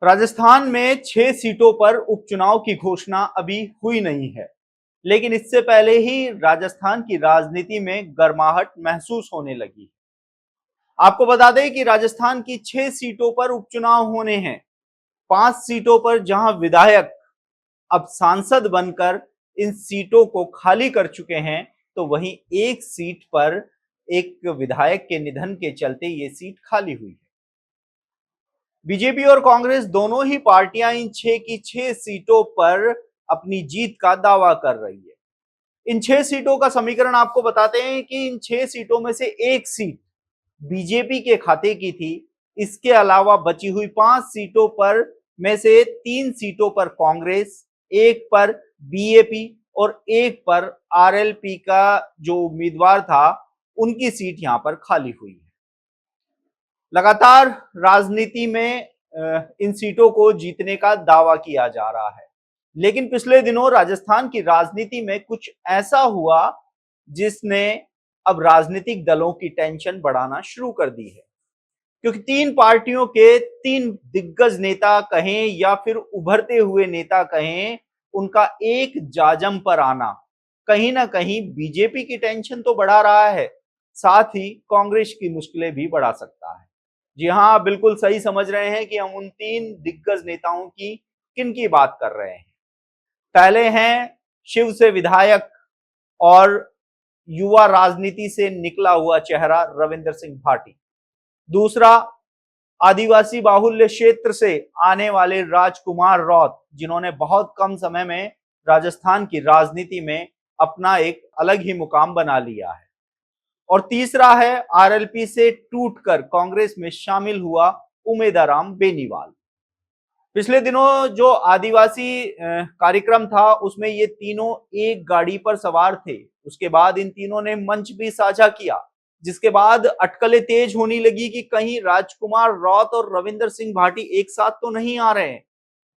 राजस्थान में 6 सीटों पर उपचुनाव की घोषणा अभी हुई नहीं है, लेकिन इससे पहले ही राजस्थान की राजनीति में गर्माहट महसूस होने लगी। आपको बता दें कि राजस्थान की 6 सीटों पर उपचुनाव होने हैं। 5 सीटों पर जहां विधायक अब सांसद बनकर इन सीटों को खाली कर चुके हैं, तो वहीं एक सीट पर एक विधायक के निधन के चलते ये सीट खाली हुई है। बीजेपी और कांग्रेस दोनों ही पार्टियां इन 6 की 6 सीटों पर अपनी जीत का दावा कर रही है। इन 6 सीटों का समीकरण आपको बताते हैं कि इन 6 सीटों में से एक सीट बीजेपी के खाते की थी। इसके अलावा बची हुई 5 सीटों पर में से 3 सीटों पर कांग्रेस, एक पर बीएपी और एक पर आरएलपी का जो उम्मीदवार था, उनकी सीट यहां पर खाली हुई है। लगातार राजनीति में इन सीटों को जीतने का दावा किया जा रहा है, लेकिन पिछले दिनों राजस्थान की राजनीति में कुछ ऐसा हुआ जिसने अब राजनीतिक दलों की टेंशन बढ़ाना शुरू कर दी है। क्योंकि 3 पार्टियों के 3 दिग्गज नेता कहें या फिर उभरते हुए नेता कहें, उनका एक जाजम पर आना कहीं ना कहीं बीजेपी की टेंशन तो बढ़ा रहा है, साथ ही कांग्रेस की मुश्किलें भी बढ़ा सकता है। जी हाँ, आप बिल्कुल सही समझ रहे हैं कि हम उन 3 दिग्गज नेताओं की किन की बात कर रहे हैं। पहले हैं शिव से विधायक और युवा राजनीति से निकला हुआ चेहरा रविंद्र सिंह भाटी। दूसरा, आदिवासी बाहुल्य क्षेत्र से आने वाले राजकुमार रौत, जिन्होंने बहुत कम समय में राजस्थान की राजनीति में अपना एक अलग ही मुकाम बना लिया है। और तीसरा है आरएलपी से टूटकर कांग्रेस में शामिल हुआ उमेदाराम बेनीवाल। पिछले दिनों जो आदिवासी कार्यक्रम था, उसमें ये तीनों एक गाड़ी पर सवार थे। उसके बाद इन तीनों ने मंच भी साझा किया, जिसके बाद अटकलें तेज होने लगी कि कहीं राजकुमार रौत और रविंद्र सिंह भाटी एक साथ तो नहीं आ रहे हैं।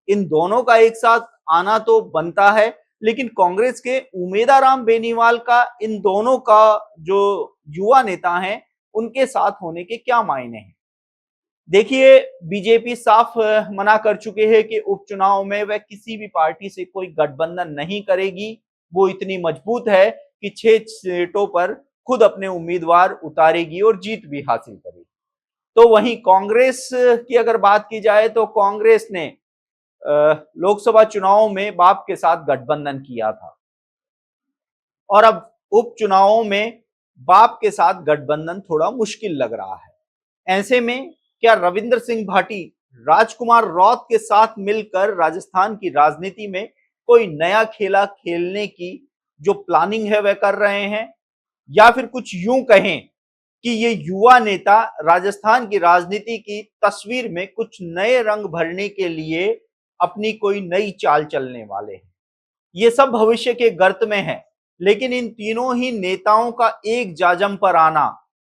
इन दोनों का एक साथ आना तो बनता है, लेकिन कांग्रेस के उमेदाराम बेनीवाल का इन दोनों का जो युवा नेता हैं, उनके साथ होने के क्या मायने हैं। देखिए, बीजेपी साफ मना कर चुके हैं कि उपचुनाव में वह किसी भी पार्टी से कोई गठबंधन नहीं करेगी। वो इतनी मजबूत है कि 6 सीटों पर खुद अपने उम्मीदवार उतारेगी और जीत भी हासिल करेगी। तो वहीं कांग्रेस की अगर बात की जाए, तो कांग्रेस ने लोकसभा चुनाव में बाप के साथ गठबंधन किया था और अब उपचुनावों में बाप के साथ गठबंधन थोड़ा मुश्किल लग रहा है। ऐसे में क्या रविंद्र सिंह भाटी राजकुमार रौत के साथ मिलकर राजस्थान की राजनीति में कोई नया खेला खेलने की जो प्लानिंग है वह कर रहे हैं, या फिर कुछ यूं कहें कि ये युवा नेता राजस्थान की राजनीति की तस्वीर में कुछ नए रंग भरने के लिए अपनी कोई नई चाल चलने वाले हैं। ये सब भविष्य के गर्त में है, लेकिन इन तीनों ही नेताओं का एक जाजम पर आना,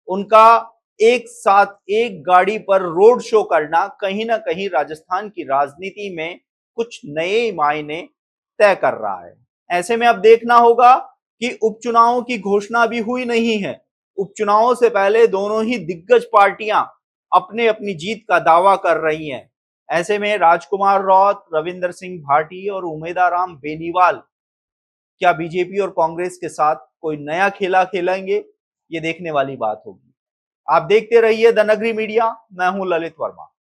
उनका एक साथ एक गाड़ी पर रोड शो करना कहीं ना कहीं राजस्थान की राजनीति में कुछ नए मायने तय कर रहा है। ऐसे में अब देखना होगा कि उपचुनावों की घोषणा अभी हुई नहीं है। उपचुनावों से पहले दोनों ही दिग्गज पार्टियां अपने अपनी जीत का दावा कर रही हैं। ऐसे में राजकुमार रौत, रविंद्र सिंह भाटी और उमेदाराम बेनीवाल क्या बीजेपी और कांग्रेस के साथ कोई नया खेला खेलेंगे, ये देखने वाली बात होगी। आप देखते रहिए द नगरी मीडिया। मैं हूं ललित वर्मा।